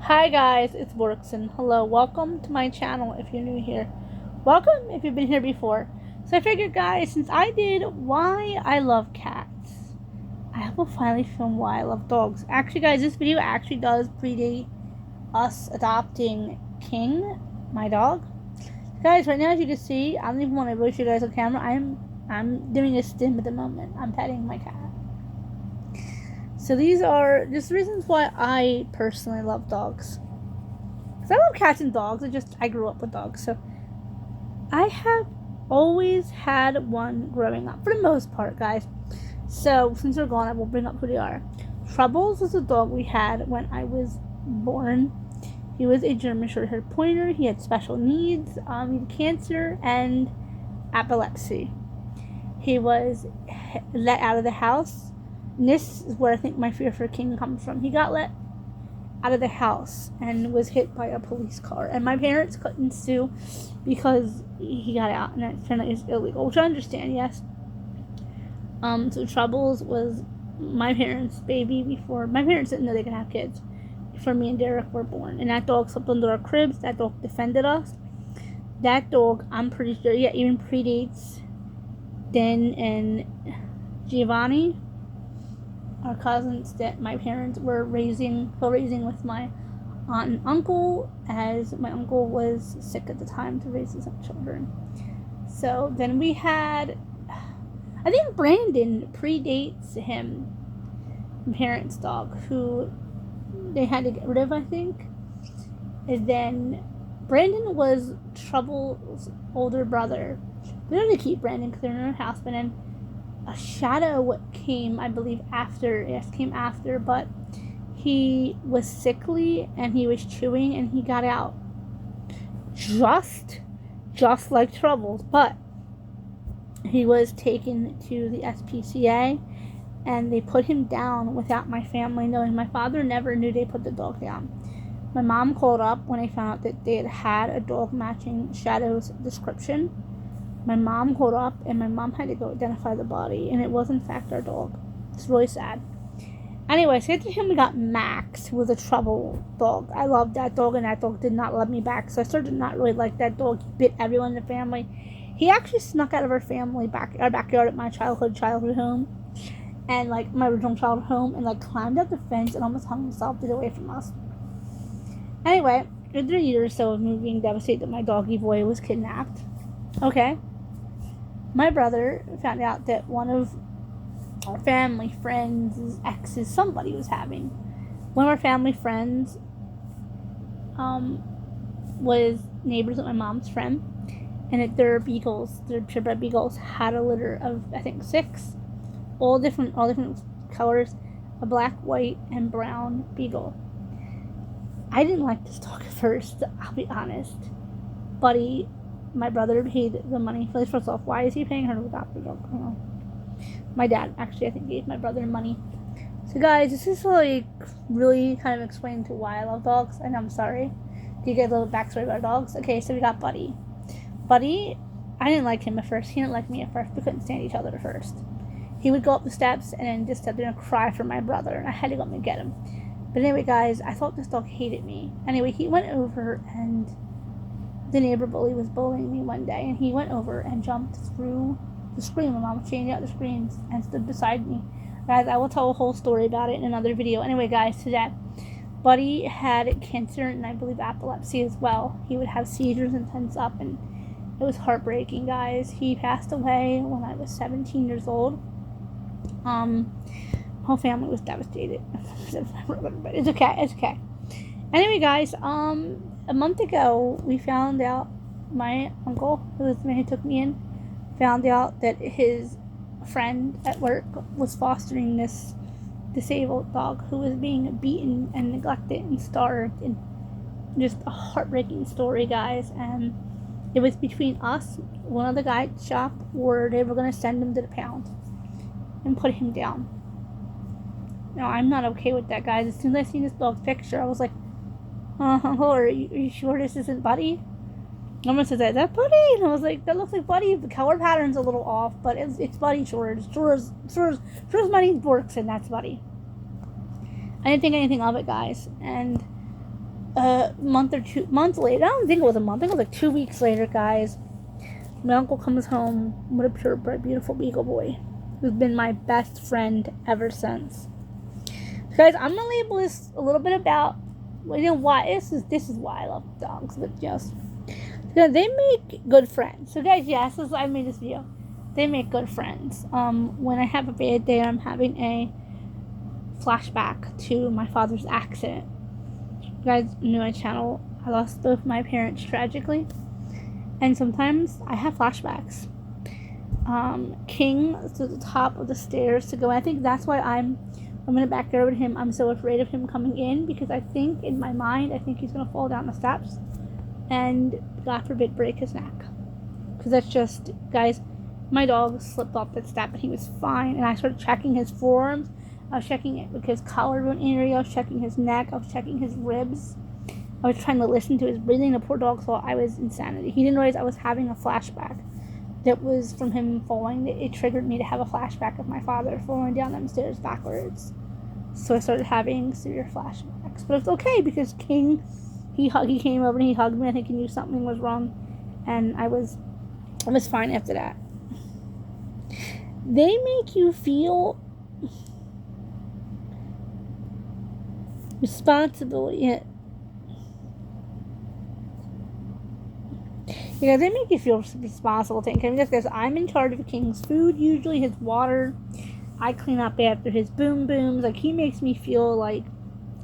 Hi guys, it's Borkson. Hello, welcome to my channel if you're new here. Welcome if you've been here before. So I figured guys, since I did why I love cats, I will finally film why I love dogs. Actually guys, this video actually does predate us adopting King, my dog. Guys, right now as you can see, I don't even want to show you guys on camera. I'm doing a stim at the moment. I'm petting my cat. So these are just reasons why I personally love dogs. Because I love cats and dogs. I grew up with dogs. So I have always had one growing up, for the most part, guys. So since they're gone, I will bring up who they are. Troubles was a dog we had when I was born. He was a German Short-haired Pointer. He had special needs. He had cancer and epilepsy. He was let out of the house. And this is where I think my fear for King comes from. He got let out of the house and was hit by a police car. And my parents couldn't sue because he got out, and that kind of is illegal, which I understand, yes. So Troubles was my parents' baby before. My parents didn't know they could have kids before me and Derek were born. And that dog slept under our cribs. That dog defended us. That dog, I'm pretty sure, yeah, even predates Den and Giovanni, our cousins that my parents were raising with my aunt and uncle, as my uncle was sick at the time to raise his own children. So then we had, I think Brandon predates him, my parents' dog, who they had to get rid of, I think. And then Brandon was Trouble's older brother. We don't have to keep Brandon because they're in our house, but then a Shadow came, I believe, after. Yes, came after, but he was sickly and he was chewing and he got out. Just like Troubles, but he was taken to the SPCA and they put him down without my family knowing. My father never knew they put the dog down. My mom called up when I found out that they had a dog matching Shadow's description. My mom called up and my mom had to go identify the body, and it was in fact our dog. It's really sad. Anyway, so after him we got Max, who was a Trouble dog. I loved that dog, and that dog did not love me back, so I started to not really like that dog. He bit everyone in the family. He actually snuck out of our backyard at my childhood home, and like my original childhood home, and like climbed up the fence and almost hung himself to get away from us. Anyway, after a year or so of me being devastated that my doggy boy was kidnapped, okay, my brother found out that one of our family friends' exes, somebody was having. One of our family friends was neighbors with my mom's friend, and that their purebred beagles, had a litter of, I think, 6, all different colors, a black, white, and brown beagle. I didn't like this dog at first, I'll be honest. Buddy, my brother, paid the money for this. First off, why is he paying her to adopt the dog? I don't know. My dad actually, I think, gave my brother money. So guys, this is like really kind of explaining to why I love dogs, and I'm sorry. Do you get a little backstory about dogs? Okay, so we got Buddy. Buddy, I didn't like him at first. He didn't like me at first. We couldn't stand each other at first. He would go up the steps and then just sit there and cry for my brother, and I had to go up and get him. But anyway, guys, I thought this dog hated me. Anyway, he went over, and the neighbor bully was bullying me one day, and he went over and jumped through the screen. My mom changed out the screens and stood beside me. Guys, I will tell a whole story about it in another video. Anyway, guys, today, Buddy had cancer and I believe epilepsy as well. He would have seizures and tense up, and it was heartbreaking, guys. He passed away when I was 17 years old. Whole family was devastated. But it's okay. Anyway, guys, a month ago, we found out, my uncle, who was the man who took me in, found out that his friend at work was fostering this disabled dog who was being beaten and neglected and starved, and just a heartbreaking story, guys. And it was between us, one of the guys at the shop, or they were going to send him to the pound and put him down. Now, I'm not okay with that, guys. As soon as I seen this dog's picture, I was like, are you sure this isn't Buddy? Someone says, is that Buddy? And I was like, that looks like Buddy. The color pattern's a little off, but it's Buddy Shores. Shores my name's Borks, and that's Buddy. I didn't think anything of it, guys. And a months later, I don't think it was a month, I think it was like 2 weeks later, guys, my uncle comes home with a purebred, beautiful beagle boy who's been my best friend ever since. So guys, I'm gonna label this a little bit about, why this is why I love dogs, but just they make good friends. So guys, yes, as I made this video, they make good friends. When I have a bad day, I'm having a flashback to my father's accident. You guys knew my channel. I lost both my parents tragically, and sometimes I have flashbacks. King to the top of the stairs to go. I think that's why I'm gonna back over to him. I'm so afraid of him coming in because I think in my mind he's gonna fall down the steps and God forbid break his neck. Because that's just, guys, my dog slipped off that step and he was fine. And I started checking his forearms. I was checking it with his collarbone area. I was checking his neck. I was checking his ribs. I was trying to listen to his breathing. The poor dog thought I was insanity. He didn't realize I was having a flashback that was from him falling. It triggered me to have a flashback of my father falling down them stairs backwards. So I started having severe flashbacks. But it's okay because King, he came over and he hugged me. I think he knew something was wrong. And I was fine after that. They make you feel responsibility. Yeah, they make you feel responsible. Because I'm in charge of King's food, usually his water. I clean up after his boom booms. Like, he makes me feel like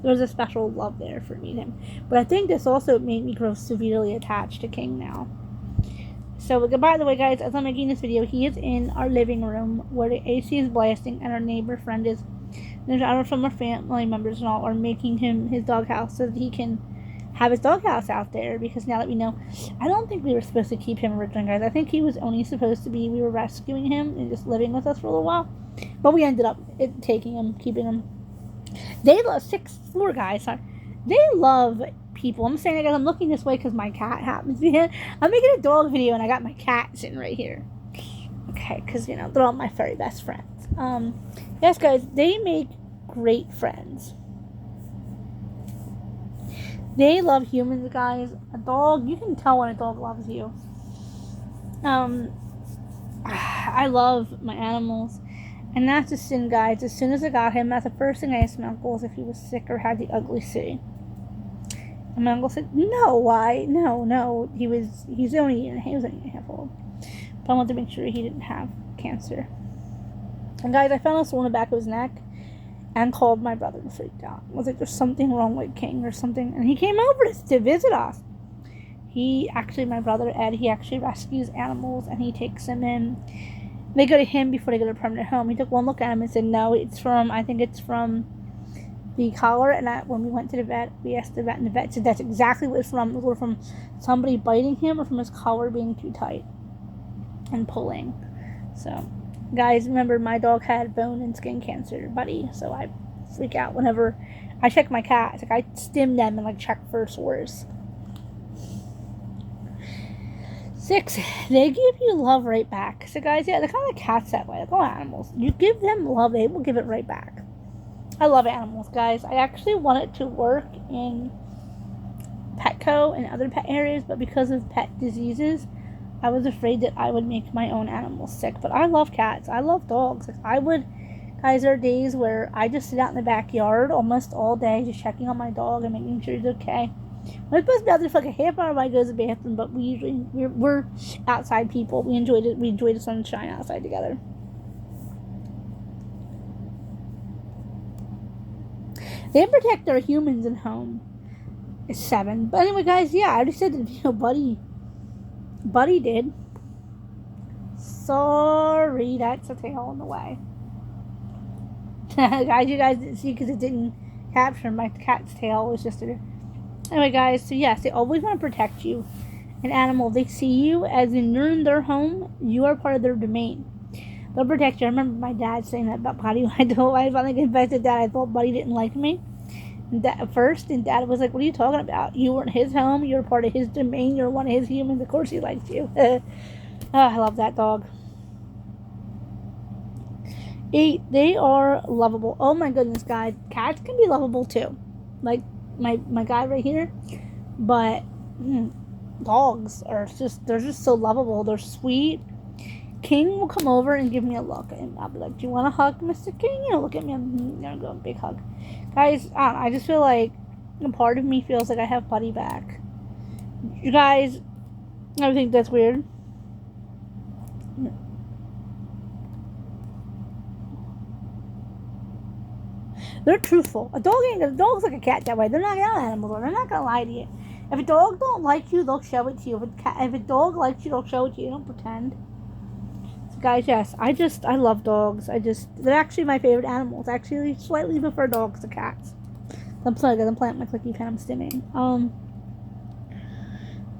there's a special love there for me and him. But I think this also made me grow severely attached to King now. So, by the way, guys, as I'm making this video, he is in our living room where the AC is blasting and our neighbor friend is, from our family members and all, are making him his doghouse so that he can have his doghouse out there. Because now that we know, I don't think we were supposed to keep him originally, guys. I think he was only supposed to be, we were rescuing him and just living with us for a little while. But we ended up taking him, keeping him. They love 6'4", guys. Sorry. They love people. I'm saying that because I'm looking this way because my cat happens to be here. I'm making a dog video and I got my cat sitting right here. Okay, because, they're all my very best friends. Yes, guys, they make great friends. They love humans, guys. A dog, you can tell when a dog loves you. I love my animals. And that's a sin, guys. As soon as I got him, that's the first thing I asked my uncle was if he was sick or had the ugly C. And my uncle said, no, why? No. He's only a year and a half old. But I wanted to make sure he didn't have cancer. And guys, I found a sore in the back of his neck and called my brother and freaked out. I was like, there's something wrong with King or something. And he came over to visit us. My brother Ed, he actually rescues animals and he takes them in. They go to him before they go to a permanent home. He took one look at him and said, no, I think it's from the collar. And when we went to the vet, we asked the vet, and the vet said that's exactly what it's from. It was from somebody biting him or from his collar being too tight and pulling. So, guys, remember, my dog had bone and skin cancer, buddy. So I freak out whenever I check my cats. Like, I stim them and, check for sores. 6, they give you love right back. So, guys, yeah, they're kind of like cats that way. Like all animals. You give them love, they will give it right back. I love animals, guys. I actually wanted to work in Petco and other pet areas, but because of pet diseases, I was afraid that I would make my own animals sick. But I love cats. I love dogs. Guys, there are days where I just sit out in the backyard almost all day just checking on my dog and making sure he's okay. We're supposed to be out there for a half hour while I go to the bathroom, but we're outside people. We enjoy the sunshine outside together. They protect their humans at home. It's 7. But anyway, guys, yeah, I already said that, Buddy did. Sorry, that's a tail in the way. Guys, you guys didn't see because it didn't capture my cat's tail. It was just Anyway, guys, so yes, they always want to protect you. An animal, they see you as in you're in their home, you are part of their domain. They'll protect you. I remember my dad saying that about Buddy. I finally confessed to Dad I thought Buddy didn't like me. And at first, and Dad was like, what are you talking about? You were in his home, you're part of his domain, you're one of his humans, of course he likes you. I love that dog. 8, they are lovable. Oh my goodness, guys. Cats can be lovable too. my guy right here. But dogs are they're just so lovable. They're sweet. King will come over and give me a look, and I'll be like, "Do you want a hug, Mr. King?" You know, look at me. I'm gonna go big hug, guys. I just feel like a part of me feels like I have Buddy back. You guys, I think that's weird. They're truthful. A dog's like a cat that way. They're not animals. They're not gonna lie to you. If a dog don't like you, they'll show it to you. If a dog likes you, they'll show it to you. They don't pretend. Guys, yes, I love dogs. They're actually my favorite animals. Actually, slightly prefer dogs to cats. I'm playing my clicky pen. I'm stimming.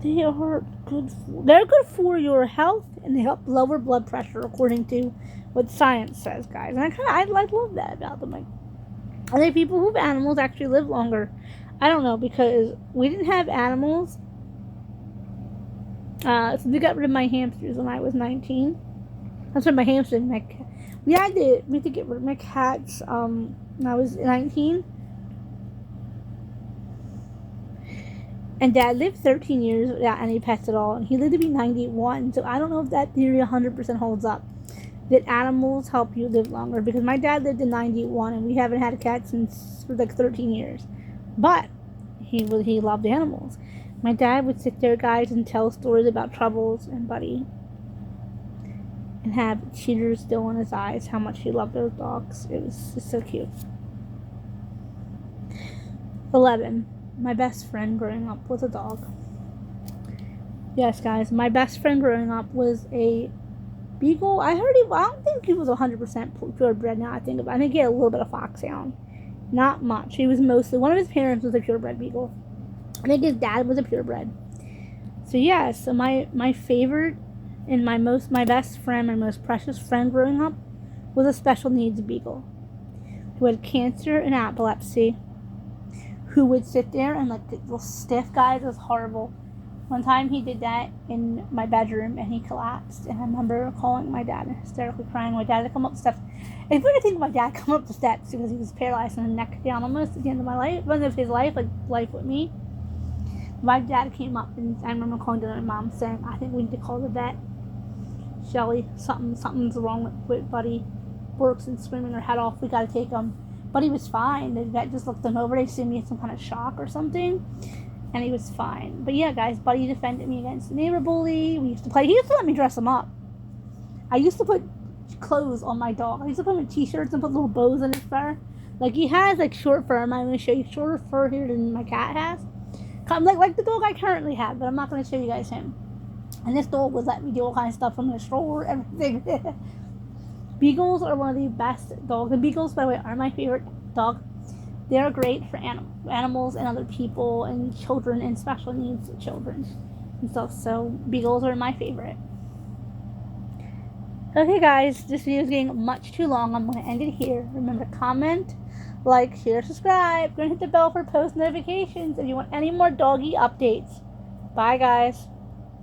They are good. They're good for your health, and they help lower blood pressure, according to what science says, guys. And I love that about them. Like, I think people who have animals actually live longer. I don't know, because we didn't have animals. So they got rid of my hamsters when I was 19. That's when my hamsters, we had to get rid of my cats when I was 19. And Dad lived 13 years without any pets at all, and he lived to be 91. So I don't know if that theory 100% holds up, that animals help you live longer, because my dad lived to 91 and we haven't had a cat since for like 13 years. But he loved animals. My dad would sit there, guys, and tell stories about Troubles and Buddy, and have tears still in his eyes, how much he loved those dogs. It was just so cute. 11. My best friend growing up was a dog. Yes, guys, my best friend growing up was a beagle. I don't think he was 100% purebred now I think about it. I think he had a little bit of foxhound. Not much. He was mostly, one of his parents was a purebred beagle. I think his dad was a purebred. So yeah, so my favorite and my best friend, my most precious friend growing up was a special needs beagle who had cancer and epilepsy, who would sit there and like the little stiff guys. It was horrible. One time he did that in my bedroom and he collapsed, and I remember calling my dad and hysterically crying. My dad had to come up the steps. It's weird to think of my dad come up the steps because he was paralyzed from the neck down almost at the end of my life, end of his life, like life with me. My dad came up and I remember calling to my mom saying, "I think we need to call the vet. Shelly, something's wrong with Buddy. Brooks and screaming her head off. We gotta take him." But he was fine. The vet just looked him over. They assumed he had some kind of shock or something. And he was fine. But yeah, guys, Buddy defended me against the neighbor bully. He used to let me dress him up. I used to put clothes on my dog. I used to put him in t-shirts and put little bows in his fur. Like, he has like short fur. I'm going to show you shorter fur here than my cat has. Like the dog I currently have, but I'm not going to show you guys him. And this dog would let me do all kinds of stuff from the stroller, everything. Beagles are one of the best dogs. And beagles, by the way, are my favorite dog. They're great for animals and other people and children and special needs children and stuff. So beagles are my favorite. Okay, guys, this video is getting much too long. I'm going to end it here. Remember to comment, like, share, subscribe. Go and hit the bell for post notifications if you want any more doggy updates. Bye, guys.